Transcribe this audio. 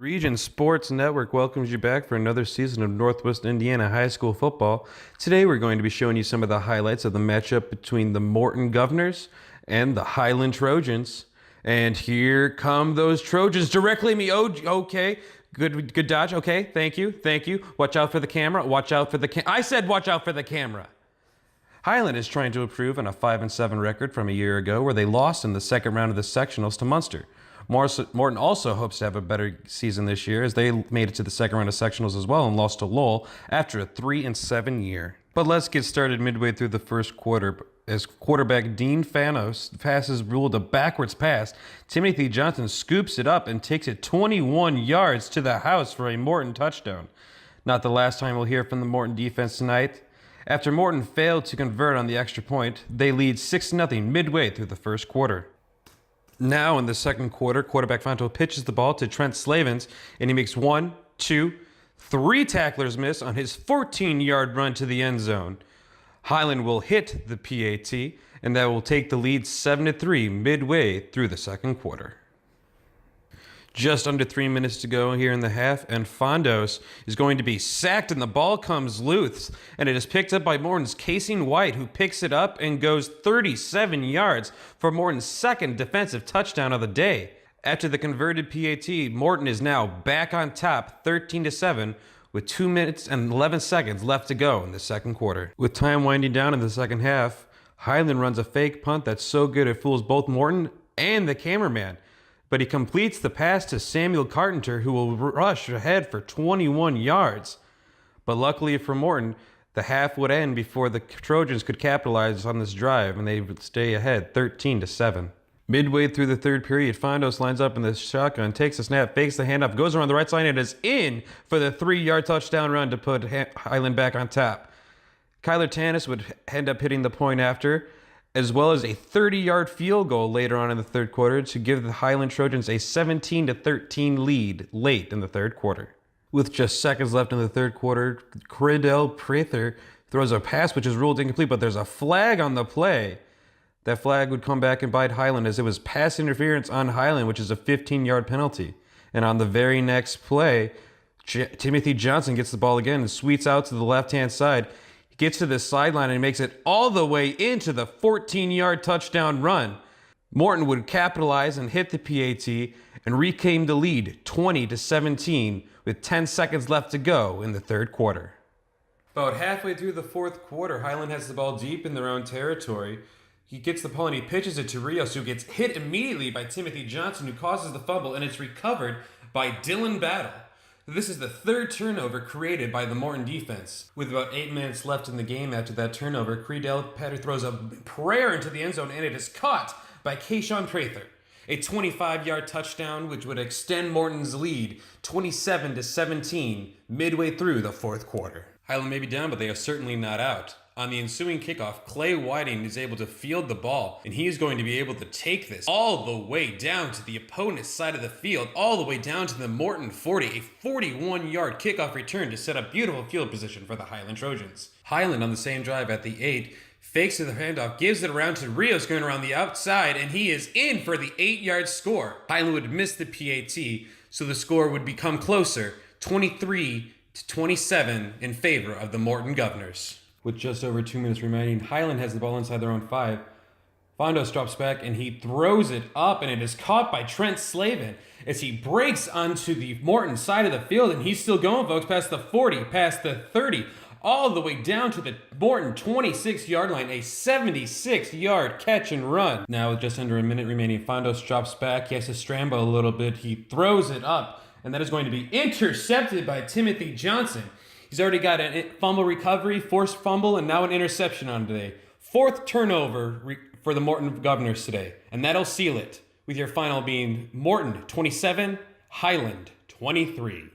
Region Sports Network welcomes you back for another season of Northwest Indiana High School football. Today we're going to be showing you some of the highlights of the matchup between the Morton Governors and the Highland Trojans. And here come those Trojans directly at me. Oh, okay. Good dodge. Okay, thank you. Watch out for the camera. I said watch out for the camera. Highland is trying to improve on a 5-7 record from a year ago where they lost in the second round of the sectionals to Munster. Morton also hopes to have a better season this year as they made it to the second round of sectionals as well and lost to Lowell after a 3-7 year. But let's get started midway through the first quarter as quarterback Dean Fanos passes ruled a backwards pass. Timothy Johnson scoops it up and takes it 21 yards to the house for a Morton touchdown. Not the last time we'll hear from the Morton defense tonight. After Morton failed to convert on the extra point, they lead 6-0 midway through the first quarter. Now in the second quarter, quarterback Fonto pitches the ball to Trent Slavens, and he makes 1, 2, 3 tacklers miss on his 14-yard run to the end zone. Highland will hit the PAT, and that will take the lead 7-3 midway through the second quarter. Just under 3 minutes to go here in the half, and Fondos is going to be sacked, and the ball comes loose, and it is picked up by Morton's Casey White, who picks it up and goes 37 yards for Morton's second defensive touchdown of the day. After the converted PAT, Morton is now back on top 13-7 with 2 minutes and 11 seconds left to go in the second quarter. With time winding down in the second half, Highland runs a fake punt that's so good it fools both Morton and the cameraman. But he completes the pass to Samuel Carpenter, who will rush ahead for 21 yards. But luckily for Morton, the half would end before the Trojans could capitalize on this drive, and they would stay ahead 13-7. Midway through the third period, Fondos lines up in the shotgun, takes a snap, fakes the handoff, goes around the right side, and is in for the 3-yard touchdown run to put Highland back on top. Kyler Tannis would end up hitting the point after, as well as a 30-yard field goal later on in the third quarter to give the Highland Trojans a 17-13 lead late in the third quarter. With just seconds left in the third quarter, Credell Prather throws a pass which is ruled incomplete, but there's a flag on the play. That flag would come back and bite Highland as it was pass interference on Highland, which is a 15-yard penalty. And on the very next play, Timothy Johnson gets the ball again and sweeps out to the left-hand side. Gets to the sideline and makes it all the way into the 14-yard touchdown run. Morton would capitalize and hit the PAT and reclaim the lead 20-17 with 10 seconds left to go in the third quarter. About halfway through the fourth quarter, Highland has the ball deep in their own territory. He gets the ball and he pitches it to Rios, who gets hit immediately by Timothy Johnson, who causes the fumble, and it's recovered by Dylan Battle. This is the third turnover created by the Morton defense. With about 8 minutes left in the game after that turnover, Credell Patter throws a prayer into the end zone, and it is caught by Kayshawn Prather. A 25-yard touchdown, which would extend Morton's lead 27-17 midway through the fourth quarter. Highland may be down, but they are certainly not out. On the ensuing kickoff, Clay Whiting is able to field the ball, and he is going to be able to take this all the way down to the opponent's side of the field, all the way down to the Morton 40, a 41-yard kickoff return to set up beautiful field position for the Highland Trojans. Highland on the same drive at the 8, fakes to the handoff, gives it around to Rios going around the outside, and he is in for the 8-yard score. Highland would miss the PAT, so the score would become closer, 23-27 in favor of the Morton Governors. With just over 2 minutes remaining, Highland has the ball inside their own 5. Fondos drops back and he throws it up, and it is caught by Trent Slavin as he breaks onto the Morton side of the field, and he's still going, folks, past the 40, past the 30, all the way down to the Morton 26-yard line, a 76-yard catch and run. Now with just under a minute remaining, Fondos drops back. He has to scramble a little bit. He throws it up, and that is going to be intercepted by Timothy Johnson. He's already got a fumble recovery, forced fumble, and now an interception on today. Fourth turnover for the Morton Governors today, and that'll seal it, with your final being Morton 27, Highland 23.